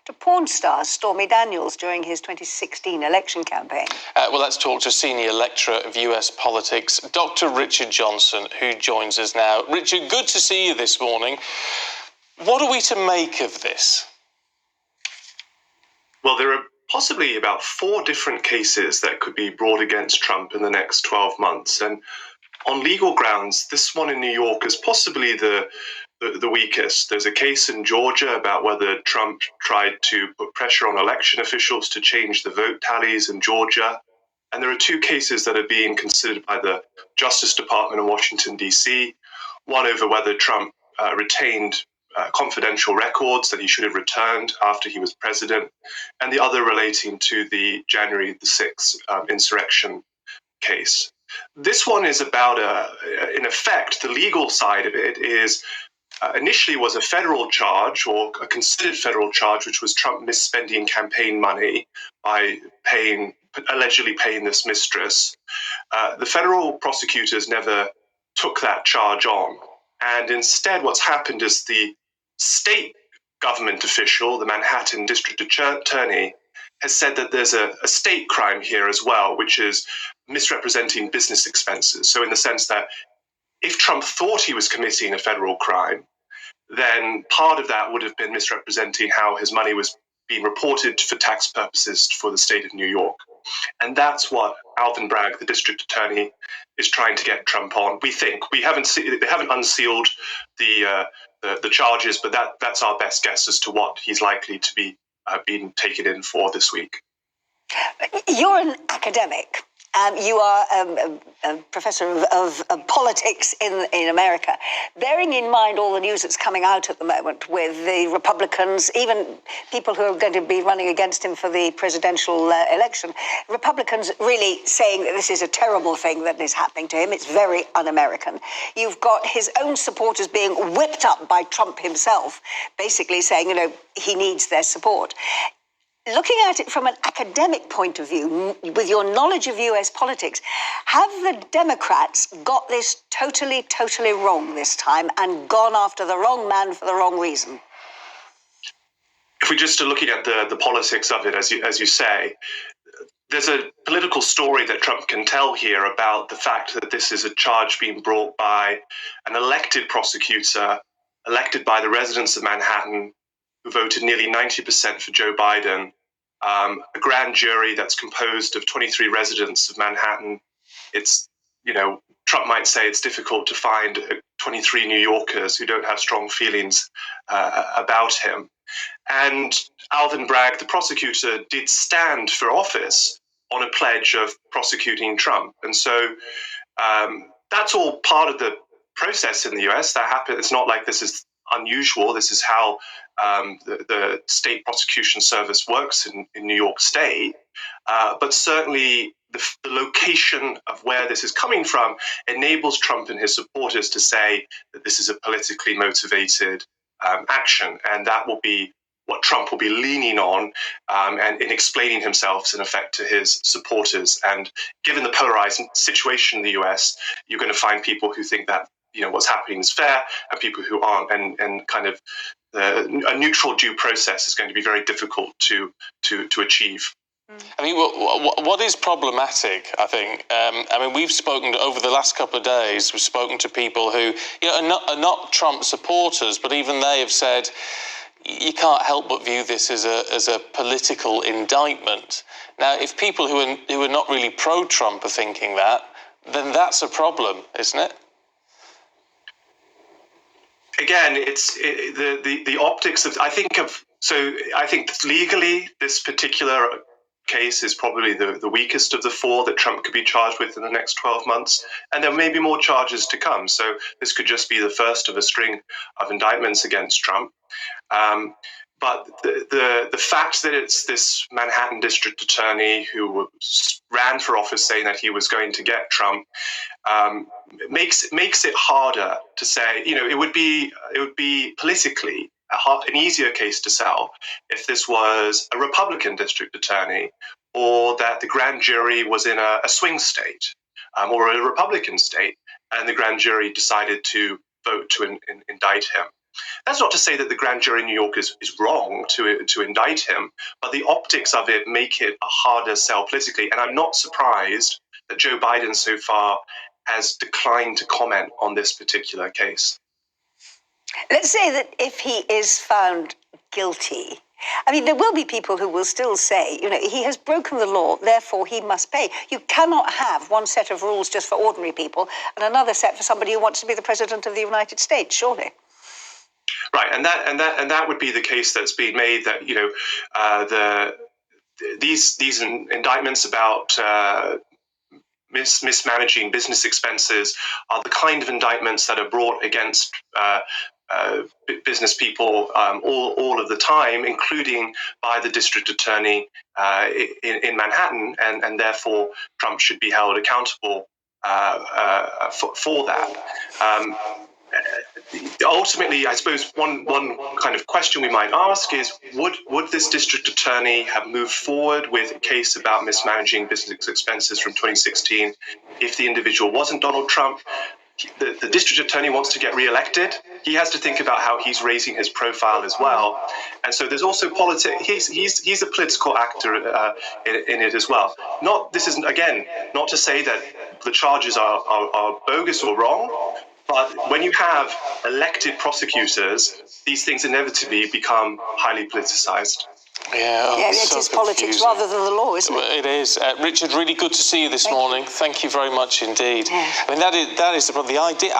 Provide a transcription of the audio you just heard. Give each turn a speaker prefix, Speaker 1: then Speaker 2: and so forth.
Speaker 1: to porn star Stormy Daniels during his 2016 election campaign.
Speaker 2: Well, let's talk to senior lecturer of US politics, Dr. Richard Johnson, who joins us now. Richard, good to see you this morning. What are we to make of this?
Speaker 3: Well, there are possibly about 4 different cases that could be brought against Trump in the next 12 months. And on legal grounds, this one in New York is possibly the weakest. There's a case in Georgia about whether Trump tried to put pressure on election officials to change the vote tallies in Georgia. And there are 2 cases that are being considered by the Justice Department in Washington, D.C., one over whether Trump retained confidential records that he should have returned after he was president, and the other relating to the January the 6th insurrection case. This one is about, in effect, the legal side of it is initially was a federal charge, or a considered federal charge, which was Trump misspending campaign money by allegedly paying this mistress. The federal prosecutors never took that charge on. And instead, what's happened is the state government official, the Manhattan District Attorney, has said that there's a state crime here as well, which is misrepresenting business expenses. So in the sense that if Trump thought he was committing a federal crime, then part of that would have been misrepresenting how his money was being reported for tax purposes for the state of New York. And that's what Alvin Bragg, the district attorney, is trying to get Trump on. We think they haven't unsealed the charges, but that's our best guess as to what he's likely to be being taken in for this week.
Speaker 1: You're an academic. You are a professor of politics in America. Bearing in mind all the news that's coming out at the moment with the Republicans, even people who are going to be running against him for the presidential election, Republicans really saying that this is a terrible thing that is happening to him. It's very un-American. You've got his own supporters being whipped up by Trump himself, basically saying, he needs their support. Looking at it from an academic point of view, with your knowledge of US politics, have the Democrats got this totally wrong this time and gone after the wrong man for the wrong reason?
Speaker 3: If we just are looking at the politics of it, as you say, there's a political story that Trump can tell here about the fact that this is a charge being brought by an elected prosecutor, elected by the residents of Manhattan, who voted nearly 90% for Joe Biden, a grand jury that's composed of 23 residents of Manhattan. It's, Trump might say it's difficult to find 23 New Yorkers who don't have strong feelings about him. And Alvin Bragg, the prosecutor, did stand for office on a pledge of prosecuting Trump. And so that's all part of the process in the US. That happened. It's not like this is unusual. This is how the state prosecution service works in New York State. But certainly the location of where this is coming from enables Trump and his supporters to say that this is a politically motivated action. And that will be what Trump will be leaning on and in explaining himself, in effect, to his supporters. And given the polarized situation in the US, you're going to find people who think that what's happening is fair, and people who aren't, and kind of a neutral due process is going to be very difficult to achieve.
Speaker 2: I mean, what is problematic, I think, we've spoken over the last couple of days, we've spoken to people who are not Trump supporters, but even they have said, you can't help but view this as a political indictment. Now, if people who are not really pro-Trump are thinking that, then that's a problem, isn't it?
Speaker 3: Again, it's the optics of. I think legally, this particular case is probably the weakest of the 4 that Trump could be charged with in the next 12 months, and there may be more charges to come. So this could just be the first of a string of indictments against Trump. But the fact that it's this Manhattan district attorney who ran for office saying that he was going to get Trump makes it harder to say. It would be politically an easier case to sell if this was a Republican district attorney, or that the grand jury was in a swing state or a Republican state, and the grand jury decided to vote to indict him. That's not to say that the grand jury in New York is wrong to indict him, but the optics of it make it a harder sell politically. And I'm not surprised that Joe Biden so far has declined to comment on this particular case.
Speaker 1: Let's say that if he is found guilty, I mean, there will be people who will still say, he has broken the law, therefore he must pay. You cannot have one set of rules just for ordinary people and another set for somebody who wants to be the president of the United States, surely.
Speaker 3: Right, and that would be the case that's being made, that these indictments about mismanaging business expenses are the kind of indictments that are brought against business people all of the time, including by the district attorney in Manhattan, and therefore Trump should be held accountable for that. Ultimately, I suppose one kind of question we might ask is, would this district attorney have moved forward with a case about mismanaging business expenses from 2016 if the individual wasn't Donald Trump? The district attorney wants to get re-elected. He has to think about how he's raising his profile as well, and so there's also politics. He's a political actor in it as well. This isn't, again, not to say that the charges are bogus or wrong, but when you have elected prosecutors, these things inevitably become highly politicized.
Speaker 1: Yeah, it is politics rather than the law, isn't it?
Speaker 2: It is. Richard, really good to see you this morning. Thank you very much indeed. I mean, that is the idea.